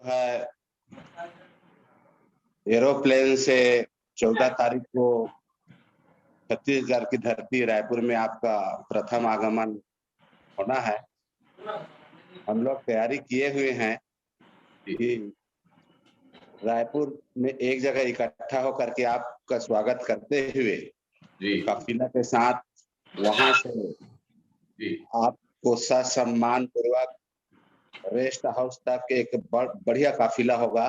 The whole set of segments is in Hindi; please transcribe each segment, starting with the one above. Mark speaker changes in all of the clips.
Speaker 1: है एरोप्लेन से 14 तारीख को छत्तीसगढ़ की धरती रायपुर में आपका प्रथम आगमन होना है। हम लोग तैयारी किए हुए हैं कि रायपुर में एक जगह इकट्ठा होकर के आपका स्वागत करते हुए काफिला के साथ वहां से आपको ससम्मान पूर्वक रेस्ट हाउस तक एक बढ़िया काफिला होगा।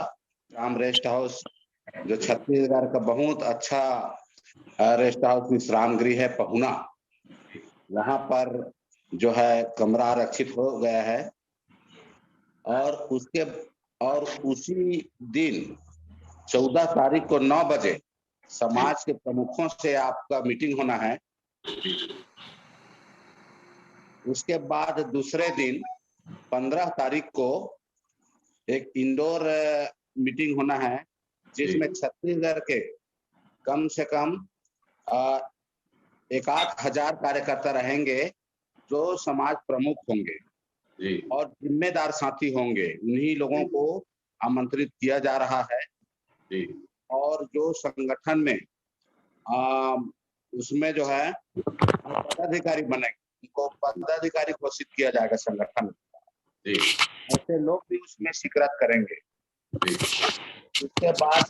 Speaker 1: राम रेस्ट हाउस जो छत्तीसगढ़ का बहुत अच्छा रेस्ट हाउस विश्राम गृह है पहुना, वहां पर जो है कमरा आरक्षित हो गया है। और उसी दिन 14 तारीख को 9 बजे समाज के प्रमुखों से आपका मीटिंग होना है। उसके बाद दूसरे दिन 15 तारीख को एक इंडोर मीटिंग होना है, जिसमें छत्तीसगढ़ के कम से कम 1,000 कार्यकर्ता रहेंगे जो समाज प्रमुख होंगे और जिम्मेदार साथी होंगे। उन्हीं लोगों को आमंत्रित किया जा रहा है और जो संगठन में उसमें जो है पदाधिकारी बनेंगे, उनको पदाधिकारी घोषित किया जाएगा संगठन। ऐसे लोग भी उसमें शिरकत करेंगे। उसके बाद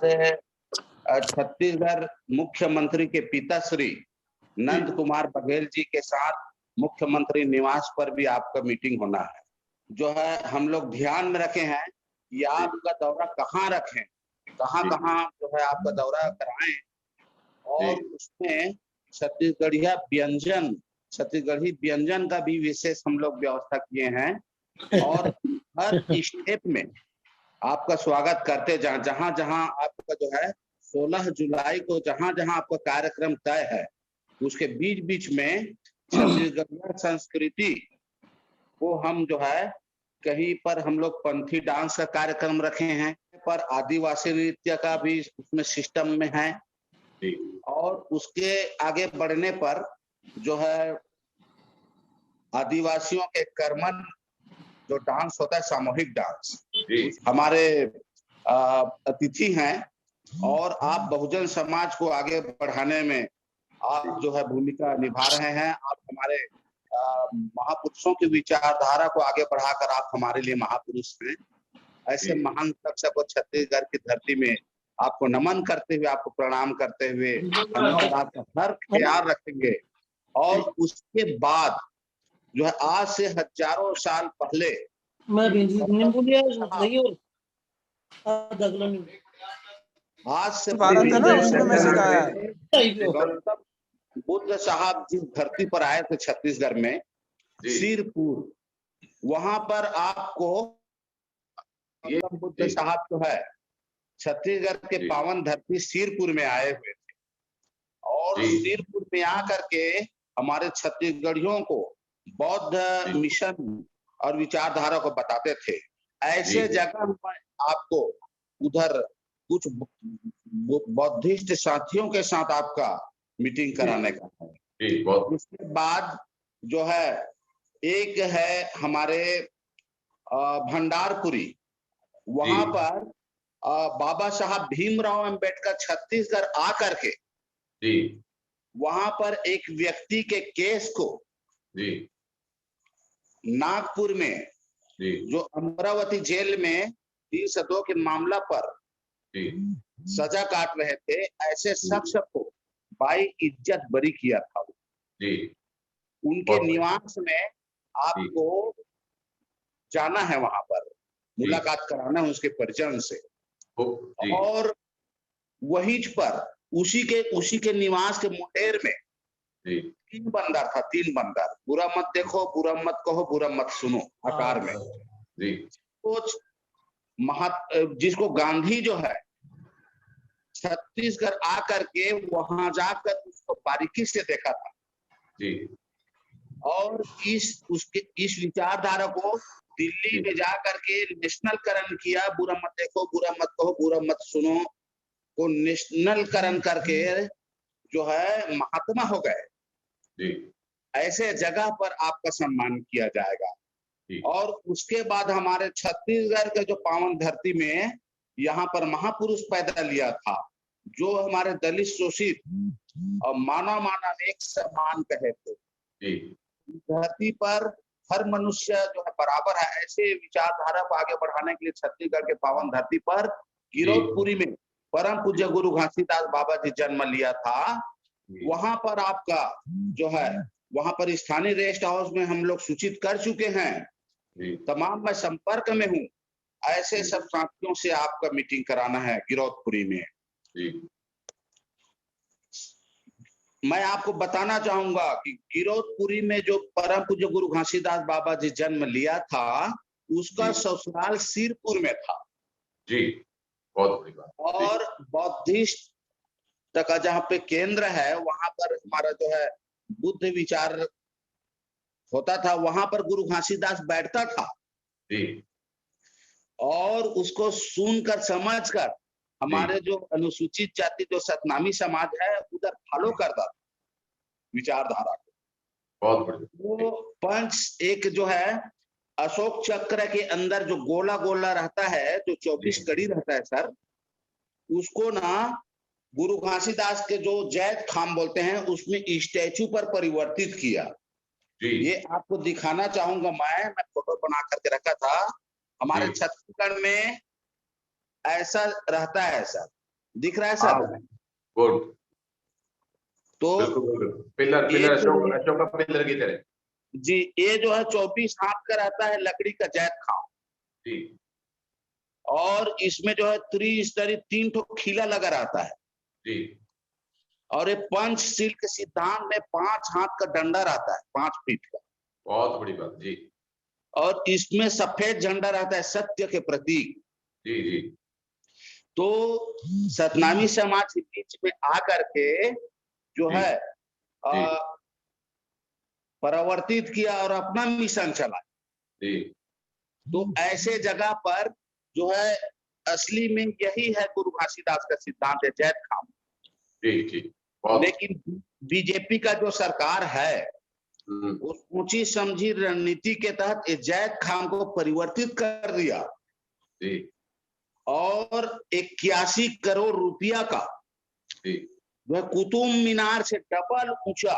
Speaker 1: छत्तीसगढ़ मुख्यमंत्री के पिताश्री नंद कुमार बघेल जी के साथ मुख्यमंत्री निवास पर भी आपका मीटिंग होना है। जो है हम लोग ध्यान में रखे हैं कि आपका दौरा कहाँ रखें, कहाँ जो है आपका दौरा कराएं, और उसमें छत्तीसगढ़ी व्यंजन का भी विशेष हम लोग व्यवस्था किए हैं। और हर स्टेप में आपका स्वागत करते जाएं। जहां जहां आपका जो है 16 जुलाई को जहां जहां आपका कार्यक्रम तय है, उसके बीच बीच में छत्तीसगढ़ संस्कृति को हम जो है कहीं पर हम लोग पंथी डांस का कार्यक्रम रखे हैं, पर आदिवासी नृत्य का भी उसमें सिस्टम में है। और उसके आगे बढ़ने पर जो है आदिवासियों के कर्मन जो डांस होता है, सामूहिक डांस, हमारे अतिथि हैं और आप बहुजन समाज को आगे बढ़ाने में आप जो है भूमिका निभा रहे हैं। आप हमारे महापुरुषों की विचारधारा को आगे बढ़ाकर आप हमारे लिए महापुरुष हैं। ऐसे महान शख्स को छत्तीसगढ़ की धरती में आपको नमन करते हुए, आपको प्रणाम करते हुए हम आपका हर ख्याल रखेंगे। और उसके बाद जो है आज से हजारों साल पहले आज से गौतम बुद्ध साहब जिस धरती पर आए थे छत्तीसगढ़ में, सिरपुर, वहां पर आपको गौतम बुद्ध साहब जो है छत्तीसगढ़ के पावन धरती सिरपुर में आए हुए थे और सिरपुर में आकर के हमारे छत्तीसगढ़ियों को बौद्ध मिशन और विचारधारा को बताते थे। ऐसे जगह पर आपको उधर कुछ बौद्धिस्ट साथियों के साथ आपका मीटिंग कराने का है। उसके बाद जो है एक है हमारे भंडारपुरी, वहां पर बाबा साहब भीमराव अंबेडकर छत्तीसगढ़ आकर के वहां पर एक व्यक्ति के केस को नागपुर में जो अमरावती जेल में 302 के मामला पर सजा काट रहे थे, ऐसे शख्स को बाई इज्जत बरी किया था। उनके निवास में आपको जाना है, वहां पर मुलाकात कराना है उसके परिजन से। और वहीं पर उसी के निवास के मुठेर में 3 बंदर था, 3 बंदर। बुरा मत देखो, बुरा मत कहो, बुरा मत सुनो आकार में। जिसको गांधी जो है छत्तीसगढ़ आकर के वहां जाकर उसको बारीकी से देखा था और इस विचारधारा को दिल्ली में जाकर के नेशनल करण किया। बुरा मत देखो, बुरा मत कहो, बुरा मत सुनो को नेशनल करण करके जो है महात्मा हो गए। ऐसे जगह पर आपका सम्मान किया जाएगा। और उसके बाद हमारे छत्तीसगढ़ के जो पावन धरती में यहाँ पर महापुरुष पैदा लिया था, जो हमारे दलित शोषित और मानव एक समान कहे थे। धरती पर हर मनुष्य जो है बराबर है, ऐसे विचारधारा को आगे बढ़ाने के लिए छत्तीसगढ़ के पावन धरती पर गिरौदपुरी में परम पूज्य गुरु घासीदास बाबा जी जन्म लिया था। वहां पर आपका जो है, वहां पर स्थानीय रेस्ट हाउस में हम लोग सूचित कर चुके हैं, तमाम मैं संपर्क में हूँ। ऐसे सब साथियों से आपका मीटिंग कराना है गिरौदपुरी में। मैं आपको बताना चाहूंगा कि गिरौदपुरी में जो परम पूज्य गुरु घासीदास बाबा जी जन्म लिया था, उसका ससुराल सिरपुर में था।
Speaker 2: जी, बहुत बड़ी बात।
Speaker 1: और बौद्धिस्ट का जहाँ पे केंद्र है, वहां पर हमारा जो है बुद्ध विचार होता था, वहां पर गुरु घासीदास बैठता था। और उसको सुनकर समझकर हमारे जो अनुसूचित जाति जो सतनामी समाज है, उधर फॉलो करता था विचारधारा को।
Speaker 2: बहुत बढ़िया।
Speaker 1: वो पंच एक जो है अशोक चक्र के अंदर जो गोला गोला रहता है, जो 24 कड़ी रहता है सर, उसको ना गुरु घासीदास के जो जैत खाम बोलते हैं, उसमें स्टैचू पर परिवर्तित किया। ये आपको दिखाना चाहूंगा, मैं फोटो बना करके रखा था। हमारे छत्तीसगढ़ में ऐसा रहता है सर, दिख रहा है सर?
Speaker 2: गुड।
Speaker 1: तो
Speaker 2: पिलर अशोक का पिलर की तरह।
Speaker 1: जी, ये जो है 24 हाथ का रहता है, लकड़ी का जैत खाम। और इसमें जो है त्रिस्तरीय 3 ठो खीला लगा रहता है। और ये पंचशील के सिद्धांत में 5 हाथ का डंडा रहता है, 5 फीट का।
Speaker 2: बहुत बड़ी बात जी।
Speaker 1: और इसमें सफेद झंडा रहता है, सत्य के प्रतीक।
Speaker 2: जी।
Speaker 1: तो सतनामी समाज के बीच में आकर के जो है परिवर्तित किया और अपना मिशन चला। तो ऐसे जगह पर जो है असली में यही है गुरु घासीदास का सिद्धांत है, जैत खाम। लेकिन बीजेपी का जो सरकार है, उस ऊंची समझी रणनीति के तहत जैत खाम को परिवर्तित कर दिया। और 81 करोड़ रुपया का वह कुतुब मीनार से डबल ऊंचा,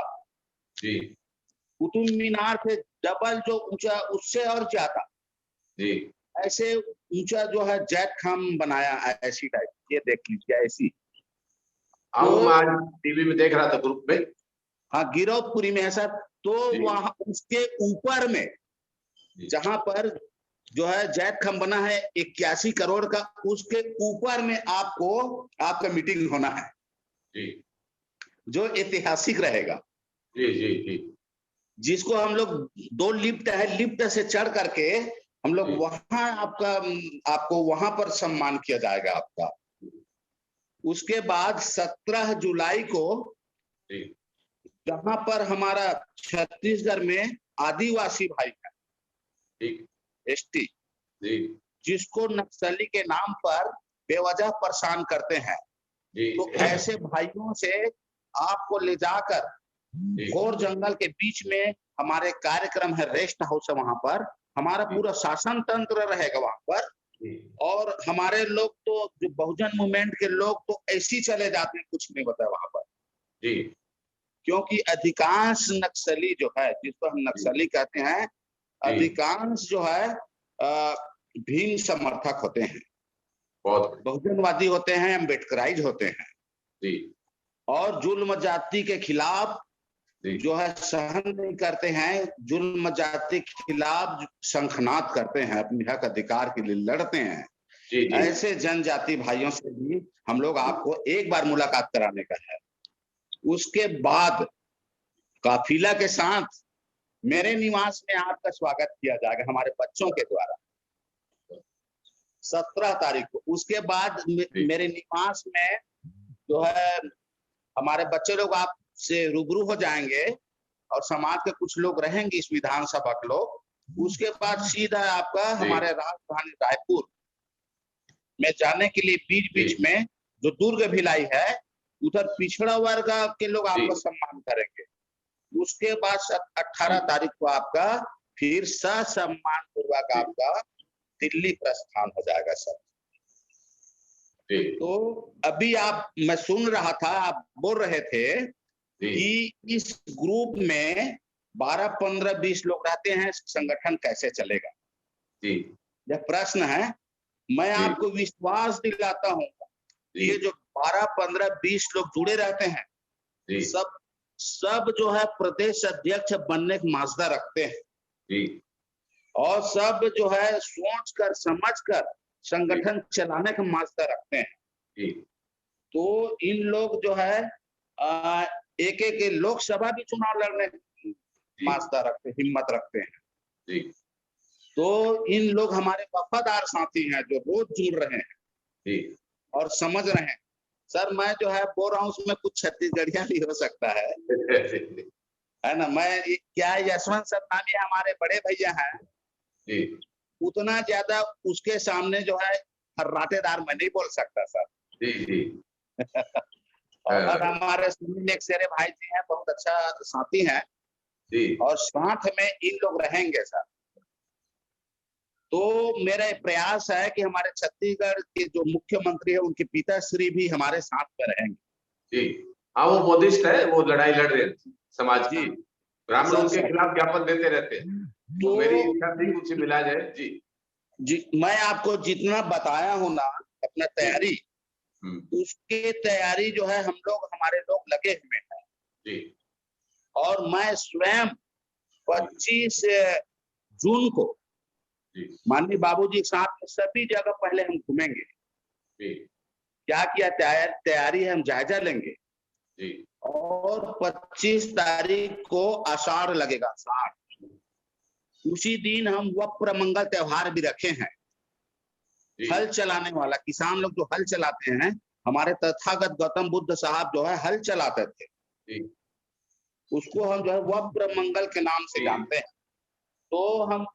Speaker 1: कुतुब मीनार से डबल जो ऊंचा, उससे और ज्यादा ऐसे ऊंचा जो है जैत खाम बनाया, ऐसी टाइप। ये देख लीजिए ऐसी।
Speaker 2: तो आज टीवी में देख रहा था ग्रुप में।
Speaker 1: हाँ, गिरौदपुरी में है सर। तो वहां उसके ऊपर में जहां पर जो है जैत खाम बना है 81 करोड़ का, उसके ऊपर में आपका मीटिंग होना है, जो ऐतिहासिक रहेगा। जिसको हम लोग 2 लिफ्ट है, लिफ्ट से चढ़ करके हम लोग वहां आपको वहां पर सम्मान किया जाएगा आपका। उसके बाद 17 जुलाई को जहां पर हमारा छत्तीसगढ़ में आदिवासी भाई है, एसटी, जिसको नक्सली के नाम पर बेवजह परेशान करते हैं, तो ऐसे भाइयों से आपको ले जाकर घोर जंगल के बीच में हमारे कार्यक्रम है, रेस्ट हाउस है, वहां पर हमारा पूरा शासन तंत्र रहेगा वहां पर। और हमारे लोग तो जो बहुजन मूवमेंट के लोग तो ऐसे ही चले जाते हैं, कुछ नहीं बताया वहां पर। क्योंकि अधिकांश नक्सली जो है, जिसको हम नक्सली कहते हैं, अधिकांश जो है भीम समर्थक होते हैं, बहुजनवादी होते हैं, अम्बेडकराइज होते हैं, और जुल्म जाति के खिलाफ जो है सहन नहीं करते हैं, जुल्म जाति के खिलाफ शंखनाद करते हैं, अपने हक अधिकार के लिए लड़ते हैं। ऐसे जनजाति भाइयों से भी हम लोग आपको एक बार मुलाकात कराने का है। उसके बाद काफिला के साथ मेरे निवास में आपका स्वागत किया जाएगा हमारे बच्चों के द्वारा 17 तारीख को। उसके बाद मेरे निवास में जो है हमारे बच्चे लोग आपसे रूबरू हो जाएंगे, और समाज के कुछ लोग रहेंगे इस विधानसभा के लोग। उसके बाद सीधा आपका हमारे राजधानी रायपुर में जाने के लिए बीच बीच में जो दुर्ग भिलाई है, उधर पिछड़ा वर्ग के लोग आपका सम्मान करेंगे। उसके बाद 18 तारीख को आपका फिर ससम्मान पूर्वक आपका दिल्ली प्रस्थान हो जाएगा सर। तो अभी मैं सुन रहा था, आप बोल रहे थे कि इस ग्रुप में 12, 15, 20 लोग रहते हैं, संगठन कैसे चलेगा? यह प्रश्न है। मैं आपको विश्वास दिलाता हूँ, ये जो 12, 15, 20 लोग जुड़े रहते हैं, सब जो है प्रदेश अध्यक्ष बनने की मानसिकता रखते हैं और सब जो है सोच कर समझ कर संगठन चलाने का मानसिकता रखते हैं। तो इन लोग जो है एक एक लोकसभा भी चुनाव लड़ने मानसिकता रखते, हिम्मत रखते हैं। तो इन लोग हमारे वफादार साथी हैं जो रोज जुड़ रहे हैं और समझ रहे हैं। सर मैं जो है बोल रहा हूँ उसमें कुछ छत्तीसगढ़िया भी हो सकता है ना। मैं क्या यशवंत सतनामी हमारे बड़े भैया हैं, उतना ज्यादा उसके सामने जो है हर्राटेदार मैं नहीं बोल सकता सर। और हमारे सुनील एक्सेरे भाई जी हैं, बहुत अच्छा साथी हैं और साथ में इन लोग रहेंगे सर। तो मेरा प्रयास है कि हमारे छत्तीसगढ़ के जो मुख्यमंत्री है उनके पिताश्री भी हमारे साथ में रहेंगे।
Speaker 2: हाँ, वो बुद्धिस्ट है, वो लड़ाई लड़ रहे हैं समाज की, ब्राह्मणों के खिलाफ ज्ञापन देते रहते हैं। तो मेरी इच्छा थी कुछ मिला जाए। जी
Speaker 1: मैं आपको जितना बताया हूँ ना अपना तैयारी, उसके तैयारी जो है हम लोग हमारे लोग लगे हुए हैं। और मैं स्वयं 25 जून को माननीय बाबूजी के साथ सभी जगह पहले हम घूमेंगे, क्या किया तैयारी है हम जायजा लेंगे। और 25 तारीख को आषाढ़ लगेगा, आषाढ़, उसी दिन हम वक्र मंगल त्योहार भी रखे हैं। हल चलाने वाला किसान लोग जो हल चलाते हैं, हमारे तथागत गौतम बुद्ध साहब जो है हल चलाते थे, उसको हम जो है वक्र मंगल के नाम से जानते हैं। तो हम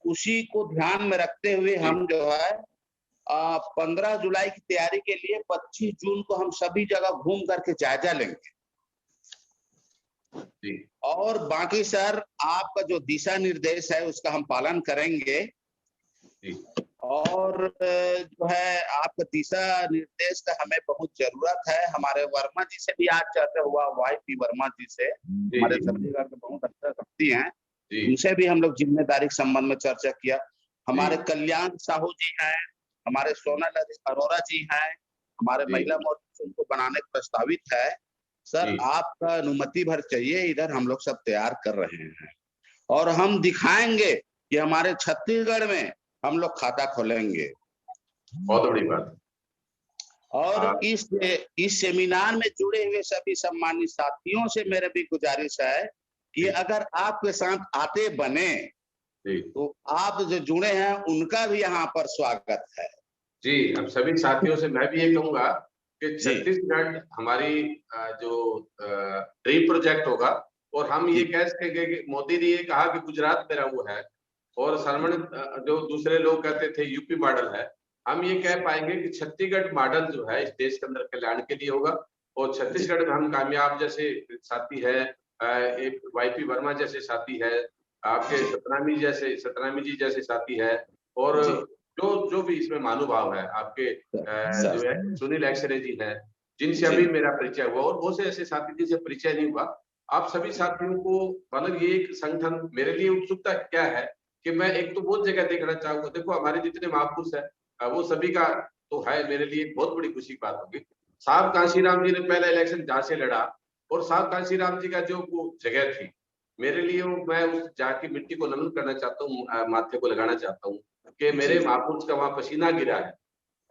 Speaker 1: उसी को ध्यान में रखते हुए हम जो है 15 जुलाई की तैयारी के लिए 25 जून को हम सभी जगह घूम करके जायजा लेंगे। और बाकी सर आपका जो दिशा निर्देश है उसका हम पालन करेंगे। और जो है आपका दिशा निर्देश का हमें बहुत जरूरत है। हमारे वर्मा जी से भी आज चर्चा हुआ, वाईपी वर्मा जी से, हमारे छत्तीसगढ़ के बहुत अच्छा शक्ति हैं, उनसे भी हम लोग जिम्मेदारी के संबंध में चर्चा किया। हमारे कल्याण साहू जी हैं, हमारे सोनल अरोरा जी हैं, हमारे महिला मोर्चा उनको बनाने का प्रस्तावित है। सर आपका अनुमति भर चाहिए, इधर हम लोग सब तैयार कर रहे हैं और हम दिखाएंगे कि हमारे छत्तीसगढ़ में हम लोग खाता खोलेंगे।
Speaker 2: बहुत बड़ी बात।
Speaker 1: और इस सेमिनार में जुड़े हुए सभी सम्मानित साथियों से मेरा भी गुजारिश है कि अगर आपके साथ आते बने तो आप जो जुड़े हैं उनका भी यहाँ पर स्वागत है।
Speaker 2: जी, अब सभी साथियों से मैं भी ये कहूंगा कि छत्तीसगढ़ हमारी जो ड्रीम प्रोजेक्ट होगा, और हम ये कह सकेंगे कि मोदी ने ये कहा कि गुजरात मेरा वो है, और सरमण जो दूसरे लोग कहते थे यूपी मॉडल है, हम ये कह पाएंगे कि छत्तीसगढ़ मॉडल जो है इस देश के अंदर कल्याण के लिए होगा। और छत्तीसगढ़ में हम कामयाब जैसे साथी है, एक वाईपी वर्मा जैसे साथी है, आपके सतनामी जी जैसे साथी है, और जो भी इसमें महानुभाव है, आपके जो है सुनील एक्सरे जी है, जिनसे अभी मेरा परिचय हुआ, और बहुत से ऐसे साथी जिनसे परिचय नहीं हुआ। आप सभी साथियों को मतलब ये एक संगठन मेरे लिए उत्सुकता क्या है कि मैं एक तो बहुत जगह देखना चाहूंगा। देखो हमारे जितने महापुरुष है वो सभी का तो है, मेरे लिए बहुत बड़ी खुशी की बात होगी। साहब कांशीराम जी ने पहला इलेक्शन जहाँ से लड़ा, और साहब कांशीराम जी का जो वो जगह थी मेरे लिए, मैं उस जाके मिट्टी को नमन करना चाहता हूँ, माथे को लगाना चाहता हूँ कि मेरे महापुरुष का वहां पसीना गिरा है।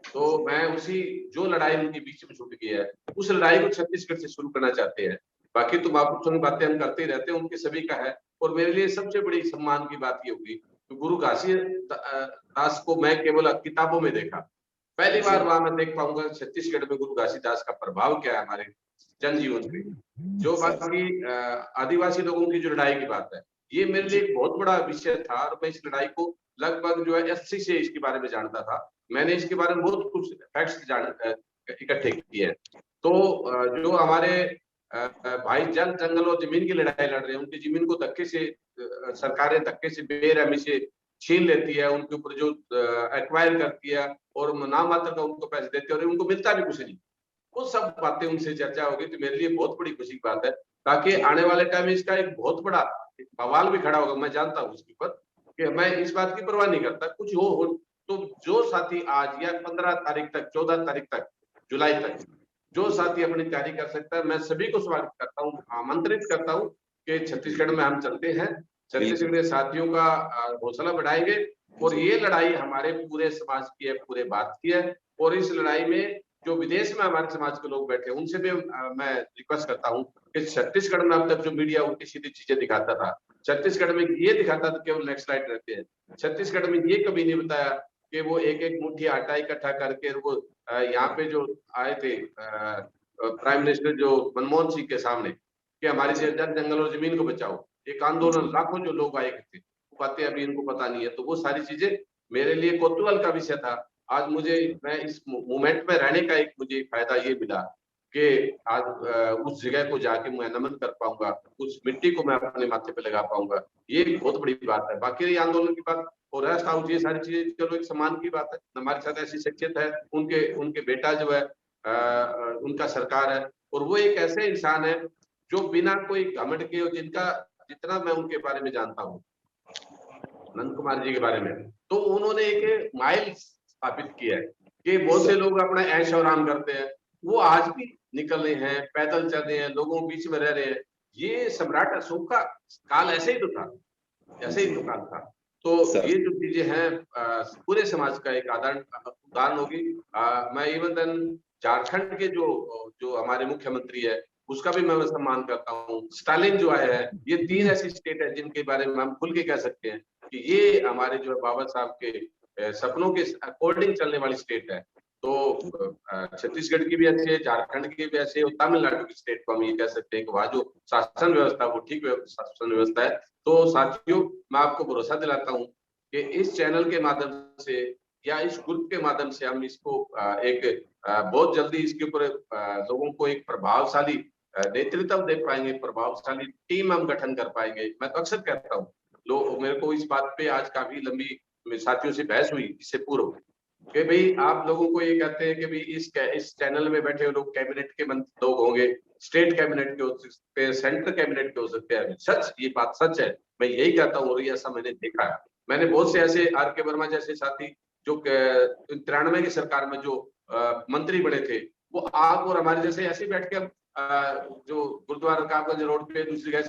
Speaker 2: तो मैं उसी जो लड़ाई उनके बीच में छूट गई है, उस लड़ाई को छत्तीसगढ़ से शुरू करना चाहते हैं। बाकी तो महापुरुषों की बातें हम करते ही रहते हैं, उनके सभी का है। और मेरे लिए सबसे बड़ी सम्मान की बात ये होगी कि गुरु घासीदास को मैं केवल किताबों में देखा, पहली बार वहां मैं देख पाऊंगा छत्तीसगढ़ में गुरु घासीदास का प्रभाव क्या है हमारे जनजीवन पे। जो बाकी आदिवासी लोगों की जो लड़ाई की बात है, ये मेरे लिए एक बहुत बड़ा विषय था, और मैं इस लड़ाई को लगभग जो है 80 से इसके बारे में जानता था। मैंने इसके बारे में बहुत कुछ फैक्ट्स इकट्ठे किए हैं। तो जो हमारे भाई जंगल और जमीन की लड़ाई लड़ रहे हैं, उनकी जमीन को धक्के से सरकारें धक्के से बेरहमी से छीन लेती है, उनके ऊपर जो एक्वायर करती है और नाम मात्र का उनको पैसे देते हैं और उनको मिलता भी कुछ नहीं। वो सब बातें उनसे चर्चा होगी तो मेरे लिए बहुत बड़ी खुशी की बात है, ताकि आने वाले टाइम में इसका एक बहुत बड़ा बवाल भी खड़ा होगा। मैं जानता हूँ उसके ऊपर कि मैं इस बात की परवाह नहीं करता, कुछ हो तो जो साथी आज या 15 तारीख तक 14 तारीख तक जुलाई तक जो साथी अपनी तैयारी कर सकता है, मैं सभी को स्वागत करता हूँ, आमंत्रित करता हूँ कि छत्तीसगढ़ में हम चलते हैं, छत्तीसगढ़ के साथियों का हौसला बढ़ाएंगे और ये लड़ाई हमारे पूरे समाज की है, पूरे भारत की है। और इस लड़ाई में जो विदेश में हमारे समाज के लोग बैठे हैं उनसे भी मैं रिक्वेस्ट करता हूँ कि छत्तीसगढ़ में अब तक जो मीडिया उल्टी सीधी चीजें दिखाता था, छत्तीसगढ़ में ये दिखाता था केवल नेक्स्ट स्लाइड रहते हैं, छत्तीसगढ़ में ये कभी नहीं बताया कि वो एक मुट्ठी आटा इकट्ठा करके वो यहाँ पे जो आए थे प्राइम मिनिस्टर जो मनमोहन सिंह के सामने कि हमारी जंगल और जमीन को बचाओ, एक आंदोलन लाखों जो लोग आए थे, वो बातें अभी इनको पता नहीं है। तो वो सारी चीजें मेरे लिए कौतूहल का विषय था। आज मैं इस मूवमेंट में रहने का एक मुझे फायदा ये मिला कि आज उस जगह को जाके मैं नमन कर पाऊंगा, उस मिट्टी को मैं अपने माथे पे लगा पाऊंगा, ये बहुत बड़ी बात है। बाकी रही आंदोलन की बात और रेस्ट हाउस, ये सारी चीजें चलो एक सम्मान की बात है, हमारे साथ ऐसी शख्सियत है, उनके बेटा जो है उनका सरकार है और वो एक ऐसे इंसान है जो बिना कोई घमंड के, और जिनका जितना मैं उनके बारे में जानता हूँ, नंद कुमार जी के बारे में, तो उन्होंने एक माइल स्थापित किया है कि बहुत से लोग अपना ऐश और आराम करते हैं, वो आज भी निकल रहे हैं, पैदल चल रहे हैं, लोगों के बीच में रह रहे हैं। ये सम्राट अशोक का काल ऐसे ही तो था, ऐसे ही तो काल था। तो ये जो चीजें हैं पूरे समाज का एक उदाहरण होगी। मैं इवन देन झारखंड के जो हमारे मुख्यमंत्री है उसका भी मैं सम्मान करता हूँ। स्टालिन जो आए हैं, ये 3 ऐसी स्टेट है जिनके बारे में हम खुल के कह सकते हैं कि ये हमारे जो है बाबा साहब के सपनों के अकॉर्डिंग चलने वाली स्टेट है। तो छत्तीसगढ़ की भी अच्छी है, झारखंड की भी अच्छी है और तमिलनाडु की स्टेट को हम ये कह सकते हैं कि वहाँ जो शासन व्यवस्था वो ठीक शासन व्यवस्था है। तो साथियों, मैं आपको भरोसा दिलाता हूँ कि इस चैनल के माध्यम से या इस ग्रुप के माध्यम से हम इसको बहुत जल्दी इसके ऊपर लोगों को एक प्रभावशाली नेतृत्व दे पाएंगे, प्रभावशाली टीम हम गठन कर पाएंगे। मैं तो अक्सर कहता हूँ, लोग मेरे को इस बात पे आज काफी लंबी साथियों से बहस हुई इससे पूर्व कि भाई आप लोगों को ये कहते हैं कि भाई इस चैनल में बैठे लोग कैबिनेट के लोग होंगे, स्टेट कैबिनेट के हो सकते हैं, सेंट्रल कैबिनेट के हो सकते हैं। सच, ये बात सच है, मैं यही कहता हूँ और ऐसा मैंने देखा है। मैंने बहुत से ऐसे आर के वर्मा जैसे साथी जो 93 की सरकार में जो मंत्री बने थे, वो आप और हमारे जैसे ऐसे बैठ के जो गुरुद्वारा काबगंज रोड पे दूसरी जगह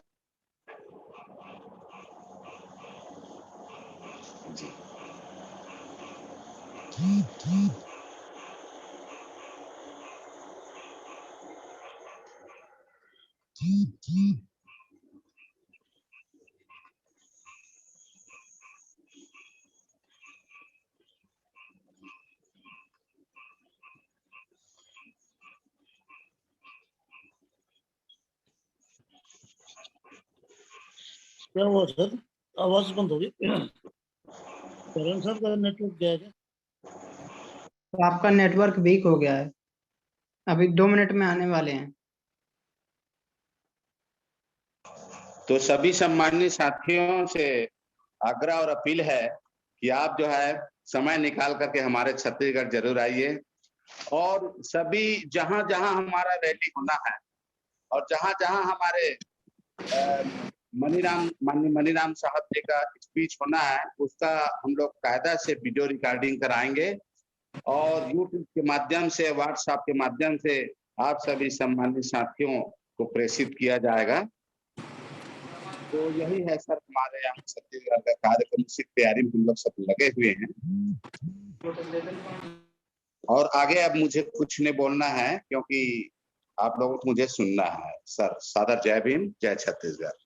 Speaker 3: क्या हुआ सर, आवाज बंद हो गई? करण सर का नेटवर्क गया है?
Speaker 4: तो आपका नेटवर्क वीक हो गया है, अभी 2 मिनट में आने वाले हैं।
Speaker 1: तो सभी सम्मानित साथियों से आग्रह और अपील है कि आप जो है समय निकाल करके हमारे छत्तीसगढ़ जरूर आइए और सभी जहां जहां हमारा रैली होना है और जहां जहां हमारे माननीय मनीराम साहब जी का स्पीच होना है, उसका हम लोग कायदा से वीडियो रिकॉर्डिंग कराएंगे और यूट्यूब के माध्यम से, व्हाट्सएप के माध्यम से आप सभी सम्मानित साथियों को प्रेषित किया जाएगा। तो यही है सर हमारे यहाँ छत्तीसगढ़ का कार्यक्रम की तैयारी में हम लोग सब लगे हुए हैं और आगे अब मुझे कुछ नहीं बोलना है क्योंकि आप लोगों को मुझे सुनना है। सर सादर जय भीम, जय छत्तीसगढ़।